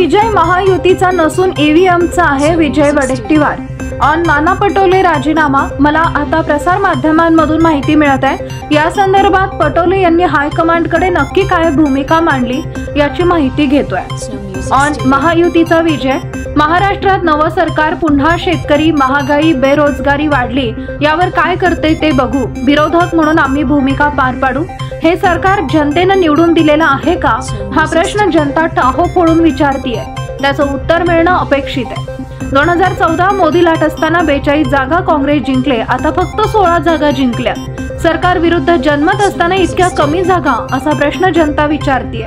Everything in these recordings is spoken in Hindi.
विजय महायुतीचा नसून ईव्हीएमचा आहे, विजय वडेट्टीवार। ऑन नाना पटोले राजीनामा। मला आता प्रसार माध्यमांमधून माहिती मिळत आहे, या संदर्भात पटोले यांनी हायकमांडकडे नक्की काय भूमिका मांडली याची माहिती घेतोय। ऑन महायुतीचा विजय। महाराष्ट्रात नवं सरकार पुन्हा शेतकरी, महागाई, बेरोजगारी वाढली यावर काय करते ते बघू। विरोधक म्हणून आम्ही भूमिका पार पाडू। हे सरकार जनतेनं निवडून दिलेलं आहे का, हा प्रश्न जनता टाहो फोडून विचारतीये, त्याचं उत्तर मिळणं अपेक्षित आहे। 2014 मोदी लाट असताना 42 जागा काँग्रेस जिंकले, आता फक्त 16 जागा जिंकल्या। सरकार विरुद्ध जन्मत असताना इतक्या कमी जागा, असा प्रश्न जनता विचारतीये।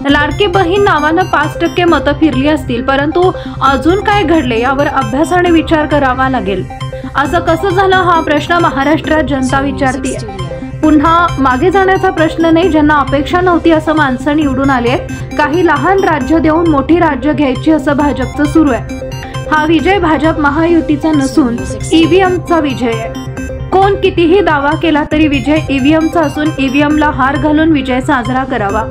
लाडकी बहीण नावानं 5% मतं फिरली असतील, परंतु अजून काय घडले यावर अभ्यासाने विचार करावा लागेल। असं कसं झालं हा प्रश्न महाराष्ट्रात जनता विचारतीये। पुन्हा मागे जाण्याचा प्रश्न नाही, ज्यांना अपेक्षा नव्हती असं माणसं निवडून आले। काही लहान राज्य देऊन मोठी राज्य घ्यायची असं भाजपचं सुरू आहे। हा विजय भाजप महायुतीचा नसून ईव्हीएमचा विजय आहे। कोण कितीही दावा केला तरी विजय ईव्हीएमचा असून ईव्हीएमला हार घालून विजय साजरा करावा।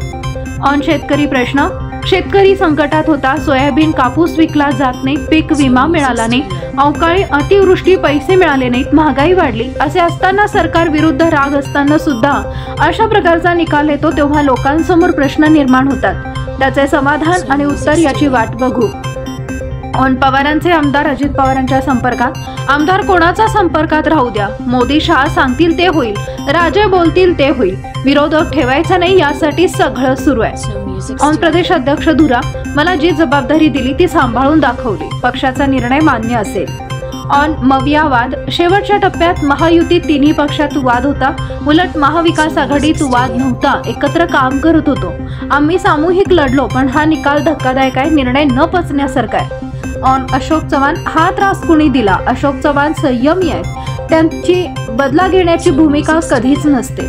ऑन शेतकरी प्रश्न। शेतकरी संकटात होता, सोयाबीन कापूस विकला जात नाही, पीक विमा मिळाला नाही, अवकाळी अतिवृष्टी पैसे मिळाले नाहीत, महागाई वाढली, असे असताना सरकार विरुद्ध राग असताना सुद्धा अशा प्रकारचा निकाल येतो, तेव्हा लोकांसमोर प्रश्न निर्माण होतात। त्याचे समाधान आणि उत्तर याची वाट बघू। ऑन पवारांचे आमदार अजित पवारांच्या संपर्कात। आमदार कोणाचा संपर्कात राहू द्या, मोदी शहा सांगतील ते होईल, राजे बोलतील ते होईल, विरोधक ठेवायचा नाही यासाठी सगळं सुरू आहे। ऑन प्रदेश अध्यक्ष धुरा। मला जी जबाबदारी दिली ती सांभाळून दाखवली, पक्षाचा निर्णय मान्य असेल। ऑन मविया वाद। शेवटच्या टप्प्यात महायुतीत तिन्ही पक्षात वाद होता, उलट महाविकास आघाडीत वाद नव्हता, एकत्र काम करत होतो। आम्ही सामूहिक लढलो, पण हा निकाल धक्कादायक आहे, निर्णय न पचण्यासारखा आहे। ऑन अशोक चव्हाण। हा त्रास कुणी दिला? अशोक चव्हाण संयमी आहेत, त्यांची बदला घेण्याची भूमिका कधीच नसते।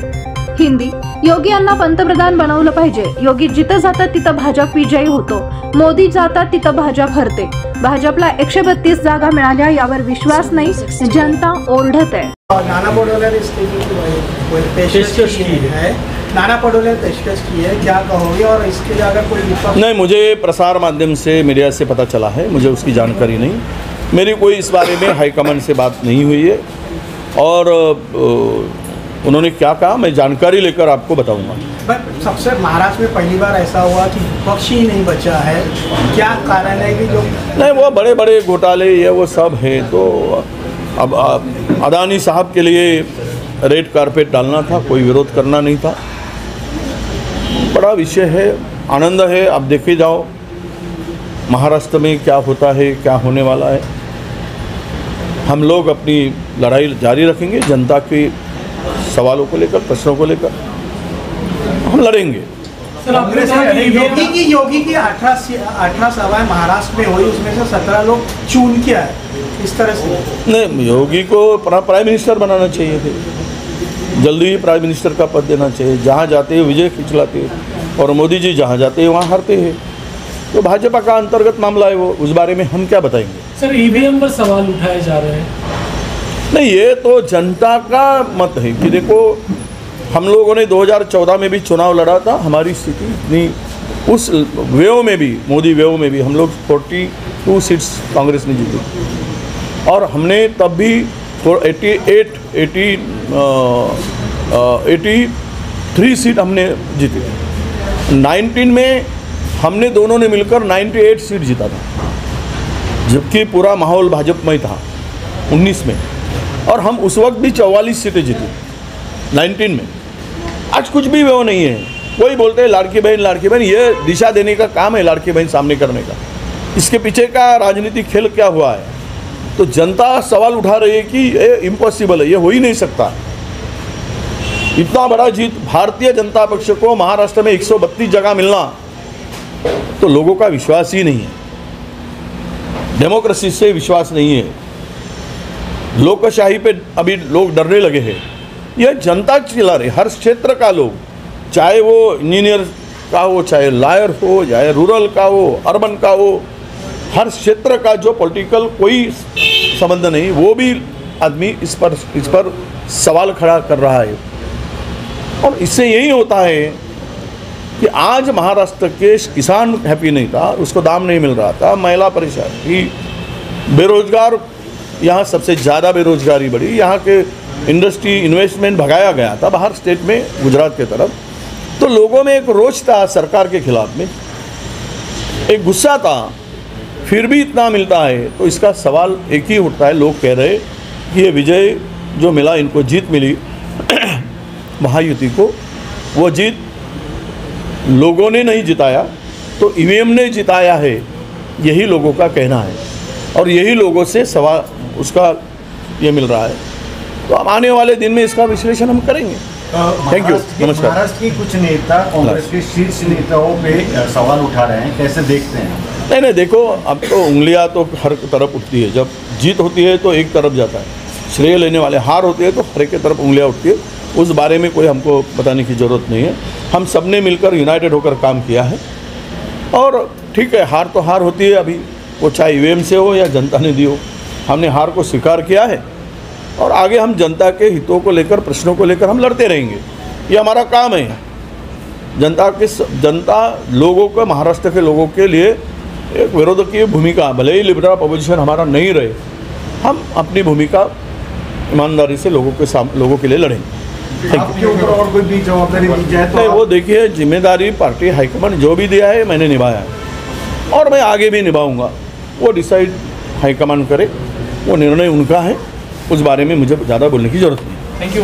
हिंदी। योगी यांना पंतप्रधान बनवलं पाहिजे। योगी जिथं जातात तिथं भाजप विजयी होतो, मोदी जातात तिथं भाजप हरते। भाजपला 132 जागा मिळाल्या यावर विश्वास नाही, जनता ओरडत आहे। नाना पटोले ने पेशकश की है, नाना पटोले पेशकश की है, क्या कहोगे? और इसके लिए अगर कोई नहीं, मुझे प्रसार माध्यम से, मीडिया से पता चला है, मुझे उसकी जानकारी नहीं। मेरी कोई इस बारे में हाईकमान से बात नहीं हुई है, और उन्होंने क्या कहा मैं जानकारी लेकर आपको बताऊंगा। बट सबसे महाराष्ट्र में पहली बार ऐसा हुआ कि पक्ष ही नहीं बचा है, क्या कारण है कि जो नहीं, वो बड़े बड़े घोटाले ये वो सब है, तो अब अदानी साहब के लिए रेड कारपेट डालना था, कोई विरोध करना नहीं था। बड़ा विषय है, आनंद है। अब देखे जाओ महाराष्ट्र में क्या होता है, क्या होने वाला है। हम लोग अपनी लड़ाई जारी रखेंगे, जनता के सवालों को लेकर, प्रश्नों को लेकर हम लड़ेंगे। योगी की 18 सभाएं महाराष्ट्र में हुई, उसमें से 17 लोग चुन के आए, इस तरह से नहीं, योगी को प्राइम मिनिस्टर बनाना चाहिए थे, जल्दी ही प्राइम मिनिस्टर का पद देना चाहिए। जहाँ जाते हैं विजय खिंचलाते हैं, और मोदी जी जहाँ जाते हैं वहाँ हारते हैं, तो भाजपा का अंतर्गत मामला है वो, उस बारे में हम क्या बताएंगे। सर, ईवीएम पर सवाल उठाए जा रहे हैं। नहीं, ये तो जनता का मत है कि देखो, हम लोगों ने 2014 में भी चुनाव लड़ा था, हमारी स्थिति इतनी, उस वेव में भी, मोदी वेव में भी हम लोग 42 सीट्स कांग्रेस ने जीती, और हमने तब भी 83 सीट हमने जीती। 19 में हमने दोनों ने मिलकर 98 सीट जीता था, जबकि पूरा माहौल भाजपमय था 19 में, और हम उस वक्त भी 44 सीटें जीती 19 में। आज कुछ भी वो नहीं है। कोई बोलते हैं लाड़की बहन, ये दिशा देने का काम है लाड़की बहन सामने करने का। इसके पीछे का राजनीतिक खेल क्या हुआ है, तो जनता सवाल उठा रही है कि ये इम्पॉसिबल है, ये हो ही नहीं सकता। इतना बड़ा जीत भारतीय जनता पक्ष को महाराष्ट्र में 132 जगह मिलना, तो लोगों का विश्वास ही नहीं है, डेमोक्रेसी से विश्वास नहीं है, लोकशाही पे अभी लोग डरने लगे हैं। यह जनता चिल्ला रही, हर क्षेत्र का लोग, चाहे वो इंजीनियर का हो, चाहे लॉयर हो, चाहे रूरल का हो, अर्बन का हो, हर क्षेत्र का जो पॉलिटिकल कोई संबंध नहीं, वो भी आदमी इस पर सवाल खड़ा कर रहा है। और इससे यही होता है कि आज महाराष्ट्र के किसान हैप्पी नहीं था, उसको दाम नहीं मिल रहा था, महिला परेशान थी, बेरोजगार, यहाँ सबसे ज़्यादा बेरोजगारी बढ़ी, यहाँ के इंडस्ट्री इन्वेस्टमेंट भगाया गया था बाहर स्टेट में, गुजरात के तरफ। तो लोगों में एक रोष था सरकार के खिलाफ में, एक गुस्सा था, फिर भी इतना मिलता है। तो इसका सवाल एक ही उठता है, लोग कह रहे कि ये विजय जो मिला, इनको जीत मिली महायुति को, वो जीत लोगों ने नहीं जिताया, तो ईवीएम ने जिताया है, यही लोगों का कहना है और यही लोगों से सवाल उसका ये मिल रहा है। तो अब आने वाले दिन में इसका विश्लेषण हम करेंगे। थैंक यू, नमस्कार। महाराष्ट्र के कुछ नेता कांग्रेस के शीर्ष नेताओं पे सवाल उठा रहे हैं, कैसे देखते हैं? नहीं, देखो, अब तो उंगलियां तो हर तरफ उठती है। जब जीत होती है तो एक तरफ जाता है, श्रेय लेने वाले, हार होती है तो हर एक की तरफ उंगलियां उठती है। उस बारे में कोई हमको बताने की ज़रूरत नहीं है। हम सब ने मिलकर यूनाइटेड होकर काम किया है और ठीक है, हार तो हार होती है, अभी वो चाहे ईवीएम से हो या जनता ने दी हो, हमने हार को स्वीकार किया है और आगे हम जनता के हितों को लेकर, प्रश्नों को लेकर हम लड़ते रहेंगे। ये हमारा काम है। जनता लोगों को, महाराष्ट्र के लोगों के लिए एक विरोधकीय भूमिका, भले ही लिबरल अपोजिशन हमारा नहीं रहे, हम अपनी भूमिका ईमानदारी से लोगों के लिए लड़ेंगे। आपके ऊपर और कोई भी जवाबदारी दी जाए तो नहीं, वो देखिए, जिम्मेदारी पार्टी हाईकमान जो भी दिया है मैंने निभाया है और मैं आगे भी निभाऊंगा। वो डिसाइड हाईकमान करे, वो निर्णय उनका है, उस बारे में मुझे ज़्यादा बोलने की ज़रूरत नहीं। Thank you.